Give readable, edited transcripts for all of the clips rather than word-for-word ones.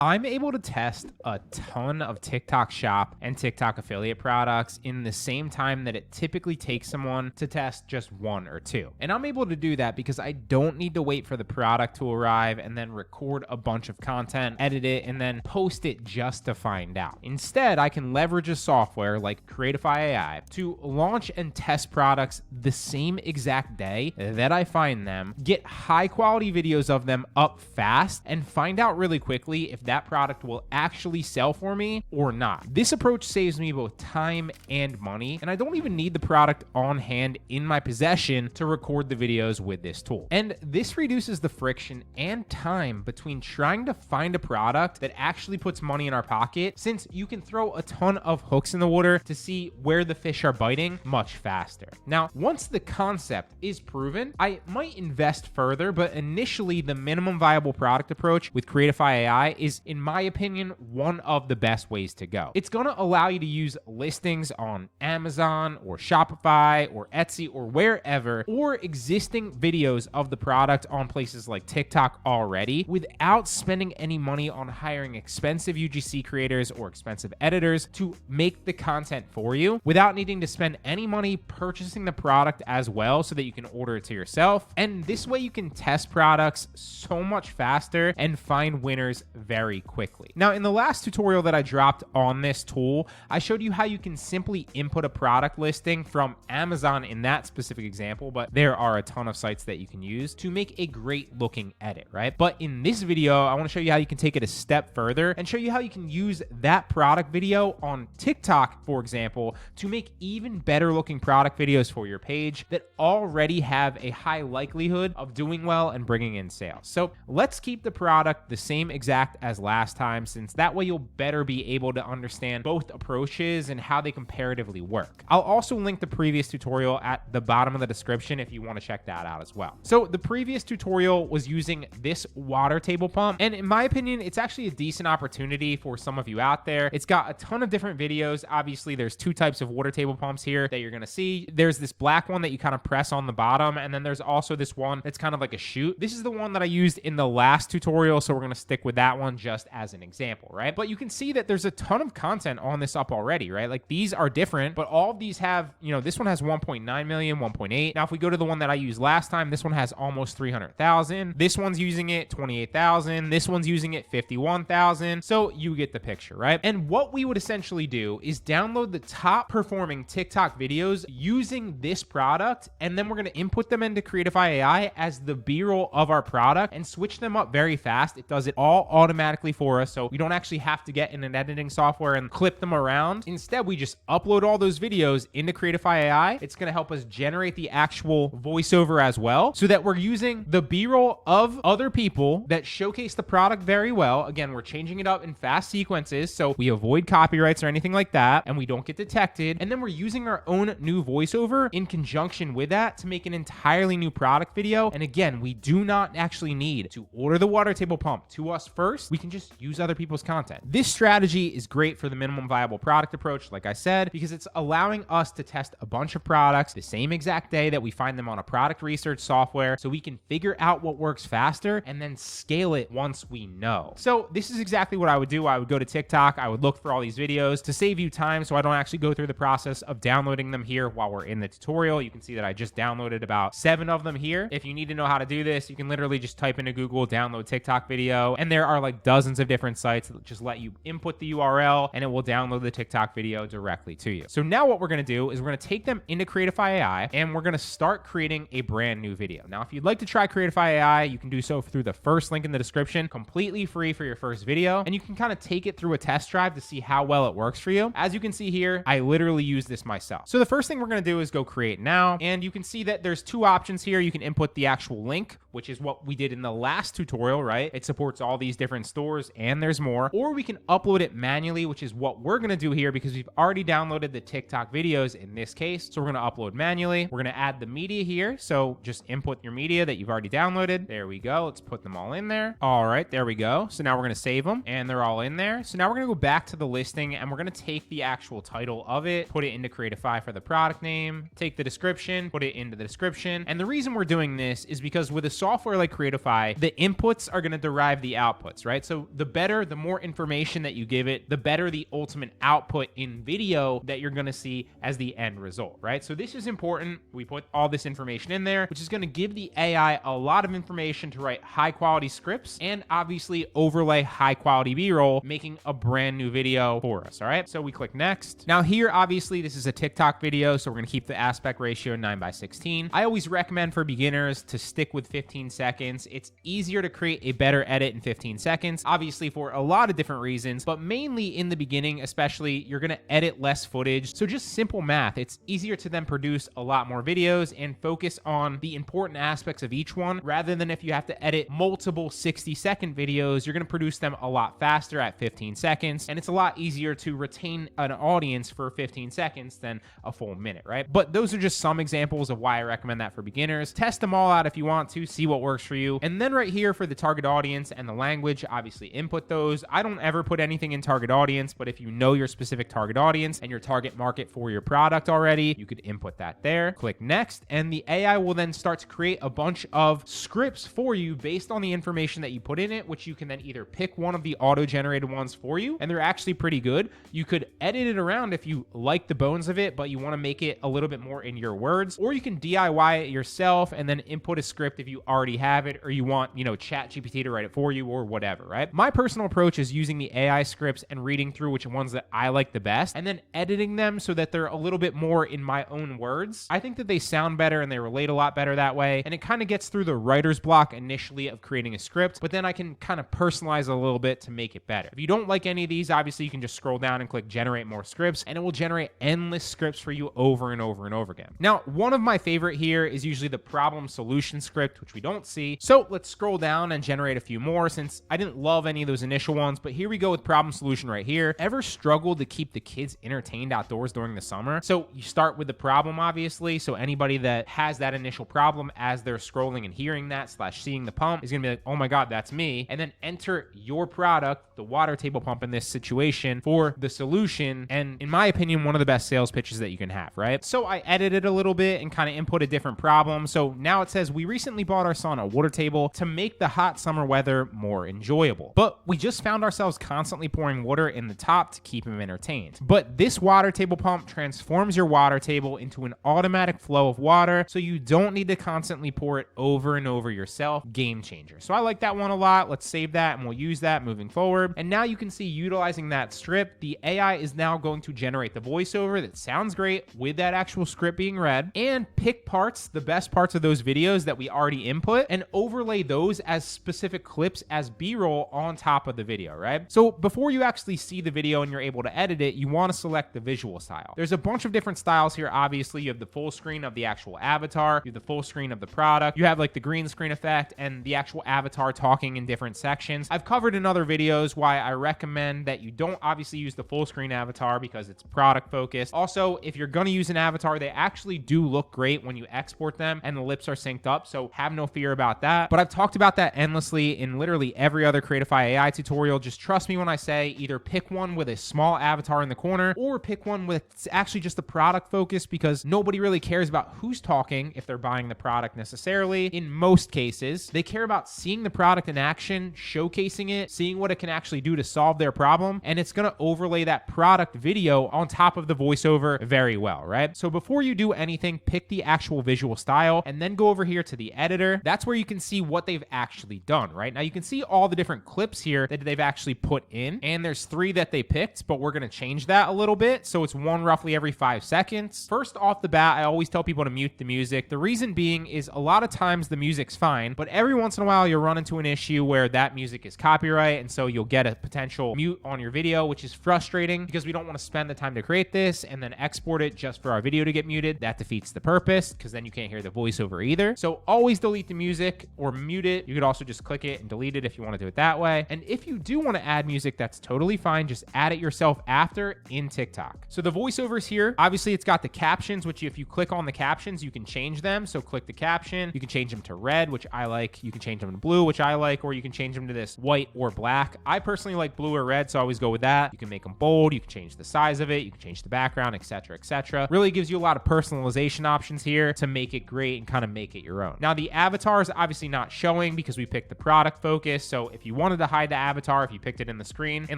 I'm able to test a ton of TikTok shop and TikTok affiliate products in the same time that it typically takes someone to test just one or two. And I'm able to do that because I don't need to wait for the product to arrive and then record a bunch of content, edit it, and then post it just to find out. Instead, I can leverage a software like Crea AI to launch and test products the same exact day that I find them, get high quality videos of them up fast, and find out really quickly if that product will actually sell for me or not. This approach saves me both time and money, and I don't even need the product on hand in my possession to record the videos with this tool. And this reduces the friction and time between trying to find a product that actually puts money in our pocket, since you can throw a ton of hooks in the water to see where the fish are biting much faster. Now, once the concept is proven, I might invest further, but initially the minimum viable product approach with Crea AI is, in my opinion, one of the best ways to go. It's going to allow you to use listings on Amazon or Shopify or Etsy or wherever, or existing videos of the product on places like TikTok already, without spending any money on hiring expensive UGC creators or expensive editors to make the content for you, without needing to spend any money purchasing the product as well so that you can order it to yourself. And this way you can test products so much faster and find winners very quickly. Now, in the last tutorial that I dropped on this tool, I showed you how you can simply input a product listing from Amazon in that specific example, but there are a ton of sites that you can use to make a great looking edit, right? But in this video, I want to show you how you can take it a step further and show you how you can use that product video on TikTok, for example, to make even better looking product videos for your page that already have a high likelihood of doing well and bringing in sales. So let's keep the product the same exact as last time, since that way you'll better be able to understand both approaches and how they comparatively work. I'll also link the previous tutorial at the bottom of the description if you want to check that out as well. So the previous tutorial was using this Watertable Pump, and in my opinion, it's actually a decent opportunity for some of you out there. It's got a ton of different videos. Obviously, there's two types of water table pumps here that you're going to see. There's this black one that you kind of press on the bottom, and then there's also this one that's kind of like a chute. This is the one that I used in the last tutorial, so we're going to stick with that one just as an example, right? But you can see that there's a ton of content on this up already, right? Like, these are different, but all of these have, this one has 1.9 million, 1.8. Now, if we go to the one that I used last time, this one has almost 300,000. This one's using it 28,000. This one's using it 51,000. So you get the picture, right? And what we would essentially do is download the top performing TikTok videos using this product, and then we're going to input them into Crea AI as the B-roll of our product and switch them up very fast. It does it all automatically for us, so we don't actually have to get in an editing software and clip them around. Instead, we just upload all those videos into Crea AI. It's going to help us generate the actual voiceover as well, so that we're using the B-roll of other people that showcase the product very well. Again, we're changing it up in fast sequences so we avoid copyrights or anything like that, and we don't get detected. And then we're using our own new voiceover in conjunction with that to make an entirely new product video. And again, we do not actually need to order the Watertable Pump to us first. We can just use other people's content. This strategy is great for the minimum viable product approach, like I said, because it's allowing us to test a bunch of products the same exact day that we find them on a product research software, so we can figure out what works faster and then scale it once we know. So this is exactly what I would do. I would go to TikTok. I would look for all these videos to save you time, so I don't actually go through the process of downloading them here while we're in the tutorial. You can see that I just downloaded about 7 of them here. If you need to know how to do this, you can literally just type into Google, download TikTok video, and there are like dozens of different sites that just let you input the URL and it will download the TikTok video directly to you. So now what we're going to do is we're going to take them into Crea AI and we're going to start creating a brand new video. Now, if you'd like to try Crea AI, you can do so through the first link in the description, completely free for your first video, and you can kind of take it through a test drive to see how well it works for you. As you can see here, I literally use this myself. So the first thing we're going to do is go create now, and you can see that there's two options here. You can input the actual link, which is what we did in the last tutorial, right? It supports all these different stores and there's more. Or we can upload it manually, which is what we're going to do here because we've already downloaded the TikTok videos in this case. So we're going to upload manually. We're going to add the media here. So just input your media that you've already downloaded. There we go. Let's put them all in there. All right, there we go. So now we're going to save them and they're all in there. So now we're going to go back to the listing and we're going to take the actual title of it, put it into Crea AI for the product name, take the description, put it into the description. And the reason we're doing this is because with a software like Crea AI, the inputs are going to derive the outputs, right? So So the better, the more information that you give it, the better the ultimate output in video that you're going to see as the end result, right? So this is important. We put all this information in there, which is going to give the AI a lot of information to write high quality scripts and obviously overlay high quality B-roll, making a brand new video for us. All right. So we click next. Now here, obviously this is a TikTok video. So we're going to keep the aspect ratio 9:16. I always recommend for beginners to stick with 15 seconds. It's easier to create a better edit in 15 seconds, obviously for a lot of different reasons, but mainly in the beginning, especially, you're going to edit less footage. So just simple math, it's easier to then produce a lot more videos and focus on the important aspects of each one, rather than if you have to edit multiple 60-second videos, you're going to produce them a lot faster at 15 seconds. And it's a lot easier to retain an audience for 15 seconds than a full minute, right? But those are just some examples of why I recommend that for beginners. Test them all out if you want to, see what works for you. And then right here for the target audience and the language, obviously input those. I don't ever put anything in target audience, but if you know your specific target audience and your target market for your product already, you could input that there. Click next, and the AI will then start to create a bunch of scripts for you based on the information that you put in it, which you can then either pick one of the auto-generated ones for you, and they're actually pretty good. You could edit it around if you like the bones of it, but you want to make it a little bit more in your words, or you can DIY it yourself and then input a script if you already have it, or you want, ChatGPT to write it for you or whatever, right? My personal approach is using the AI scripts and reading through which ones that I like the best, and then editing them so that they're a little bit more in my own words. I think that they sound better and they relate a lot better that way, and it kind of gets through the writer's block initially of creating a script, but then I can kind of personalize a little bit to make it better. If you don't like any of these, obviously you can just scroll down and click generate more scripts, and it will generate endless scripts for you over and over and over again. Now, one of my favorite here is usually the problem solution script, which we don't see. So let's scroll down and generate a few more, since I didn't love any of those initial ones, but here we go with problem solution right here. Ever struggled to keep the kids entertained outdoors during the summer? So you start with the problem, obviously. So anybody that has that initial problem as they're scrolling and hearing that / seeing the pump is gonna be like, oh my God, that's me. And then enter your product, the Watertable Pump in this situation, for the solution. And in my opinion, one of the best sales pitches that you can have, right? So I edited a little bit and kind of input a different problem. So now it says, we recently bought our son a water table to make the hot summer weather more enjoyable, but we just found ourselves constantly pouring water in the top to keep him entertained. But this water table pump transforms your water table into an automatic flow of water, so you don't need to constantly pour it over and over yourself. Game changer. So I like that one a lot. Let's save that and we'll use that moving forward. And now you can see, utilizing that script, the AI is now going to generate the voiceover that sounds great with that actual script being read, and pick parts, the best parts of those videos that we already input, and overlay those as specific clips as B-roll on top of the video, right? So before you actually see the video and you're able to edit it, you want to select the visual style. There's a bunch of different styles here. Obviously, you have the full screen of the actual avatar, you have the full screen of the product, you have like the green screen effect and the actual avatar talking in different sections. I've covered in other videos why I recommend that you don't obviously use the full screen avatar, because it's product focused. Also, if you're going to use an avatar, they actually do look great when you export them and the lips are synced up, so have no fear about that. But I've talked about that endlessly in literally every other Crea AI tutorial. Just trust me when I say either pick one with a small avatar in the corner or pick one with actually just the product focus, because nobody really cares about who's talking if they're buying the product necessarily. In most cases, they care about seeing the product in action, showcasing it, seeing what it can actually do to solve their problem, and it's going to overlay that product video on top of the voiceover very well, right? So before you do anything, pick the actual visual style and then go over here to the editor. That's where you can see what they've actually done, right? Now you can see all the different clips here that they've actually put in, and there's 3 that they picked, but we're going to change that a little bit. So it's one roughly every 5 seconds. First off the bat, I always tell people to mute the music. The reason being is a lot of times the music's fine, but every once in a while you'll run into an issue where that music is copyright, and so you'll get a potential mute on your video, which is frustrating because we don't want to spend the time to create this and then export it just for our video to get muted. That defeats the purpose, because then you can't hear the voiceover either. So always delete the music or mute it. You could also just click it and delete it if you want to do it that way. And if you do want to add music, that's totally fine. Just add it yourself after in TikTok. So the voiceovers here, obviously it's got the captions, which if you click on the captions, you can change them. So click the caption, you can change them to red, which I like. You can change them to blue, which I like, or you can change them to this white or black. I personally like blue or red, so I always go with that. You can make them bold, you can change the size of it, you can change the background, etc., etc. Really gives you a lot of personalization options here to make it great and kind of make it your own. Now the avatar is obviously not showing because we picked the product focus. So if you wanted to hide the avatar, if you picked it in the screen in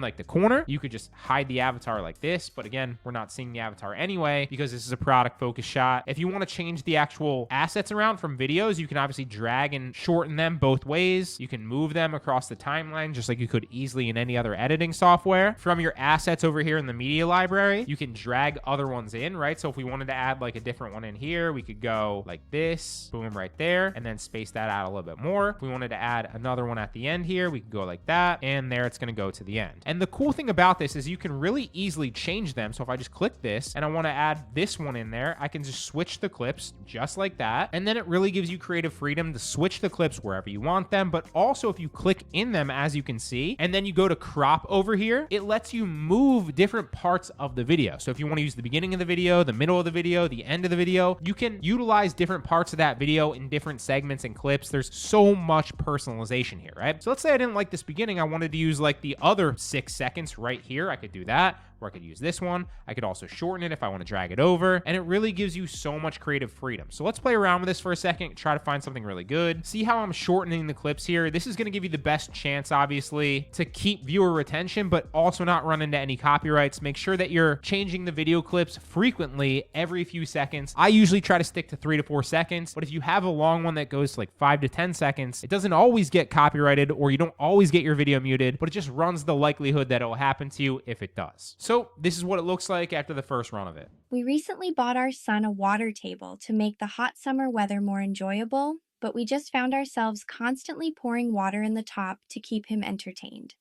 like the corner, you could just hide the avatar like this. But again, we're not seeing the avatar anyway because this is a product focus shot. If you want to change the actual assets around from videos, you can obviously drag and shorten them both ways. You can move them across the timeline just like you could easily in any other editing software. From your assets over here in the media library, you can drag other ones in, right? So if we wanted to add like a different one in here, we could go like this, boom, right there, and then space that out a little bit more. If we wanted to add another one at the end here, we could go like that, and there it's going to go to the end. And the cool thing about this is you can really easily change them. So if I just click this and I want to add this one in there, I can just switch the clips just like that. And then it really gives you creative freedom to switch the clips wherever you want them. But also if you click in them, as you can see, and then you go to crop over here, it lets you move different parts of the video. So if you want to use the beginning of the video, the middle of the video, the end of the video, you can utilize different parts of that video in different segments and clips. There's so much personalization here, right? So let's say I didn't like this beginning. I wanted to use like the other 6 seconds right here. I could do that. Or I could use this one. I could also shorten it if I want to drag it over. And it really gives you so much creative freedom. So let's play around with this for a second, try to find something really good. See how I'm shortening the clips here? This is going to give you the best chance, obviously, to keep viewer retention, but also not run into any copyrights. Make sure that you're changing the video clips frequently every few seconds. I usually try to stick to 3 to 4 seconds, but if you have a long one that goes to like 5 to 10 seconds, it doesn't always get copyrighted or you don't always get your video muted, but it just runs the likelihood that it will happen to you if it does. So this is what it looks like after the first run of it. We recently bought our son a water table to make the hot summer weather more enjoyable, but we just found ourselves constantly pouring water in the top to keep him entertained.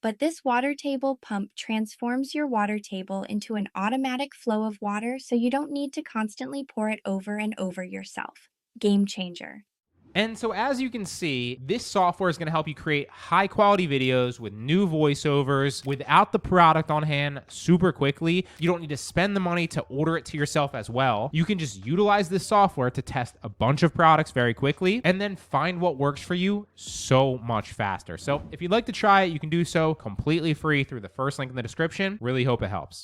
But this Watertable Pump transforms your water table into an automatic flow of water so you don't need to constantly pour it over and over yourself. Game changer. And so as you can see, this software is going to help you create high quality videos with new voiceovers without the product on hand super quickly. You don't need to spend the money to order it to yourself as well. You can just utilize this software to test a bunch of products very quickly and then find what works for you so much faster. So if you'd like to try it, you can do so completely free through the first link in the description. Really hope it helps.